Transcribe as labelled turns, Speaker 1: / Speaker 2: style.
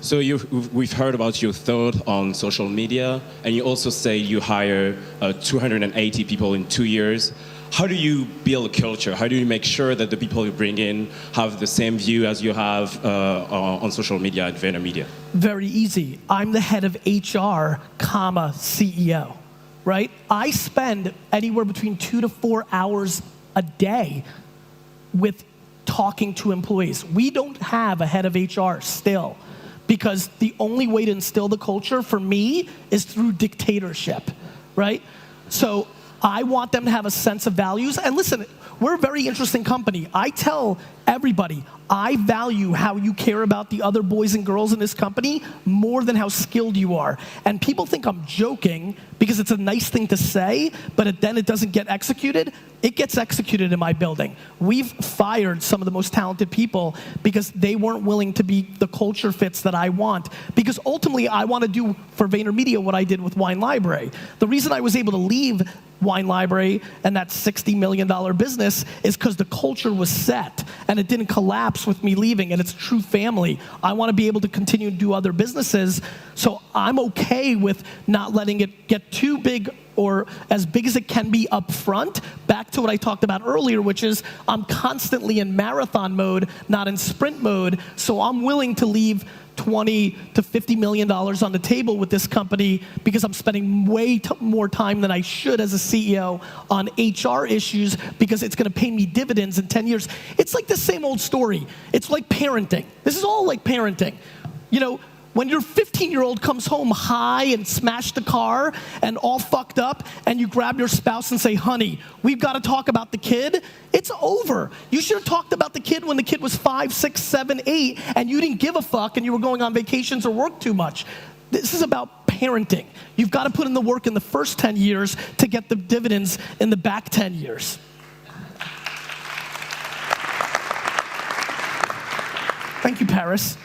Speaker 1: So we've heard about your thought on social media, and you also say you hire 280 people in 2 years. How do you build a culture? How do you make sure that the people you bring in have the same view as you have on social media at VaynerMedia?
Speaker 2: Very easy. I'm the head of HR, CEO, right? I spend anywhere between 2 to 4 hours a day with talking to employees. We don't have a head of HR still, because the only way to instill the culture for me is through dictatorship, right? So I want them to have a sense of values. And listen, we're a very interesting company. I tell everybody, I value how you care about the other boys and girls in this company more than how skilled you are. And people think I'm joking because it's a nice thing to say, but then it doesn't get executed. It gets executed in my building. We've fired some of the most talented people because they weren't willing to be the culture fits that I want. Because ultimately, I want to do for VaynerMedia what I did with Wine Library. The reason I was able to leave Wine Library and that $60 million business is because the culture was set and it didn't collapse with me leaving, and it's true family. I want to be able to continue to do other businesses, so I'm okay with not letting it get too big or as big as it can be up front. Back to what I talked about earlier, which is I'm constantly in marathon mode, not in sprint mode, so I'm willing to leave $20 to $50 million on the table with this company because I'm spending way more time than I should as a CEO on HR issues because it's going to pay me dividends in 10 years. It's like the same old story. It's like parenting. This is all like parenting. You know, when your 15-year-old comes home high and smashed the car and all fucked up, and you grab your spouse and say, honey, we've got to talk about the kid, it's over. You should have talked about the kid when the kid was 5, 6, 7, 8, and you didn't give a fuck and you were going on vacations or work too much. This is about parenting. You've got to put in the work in the first 10 years to get the dividends in the back 10 years. Thank you, Paris.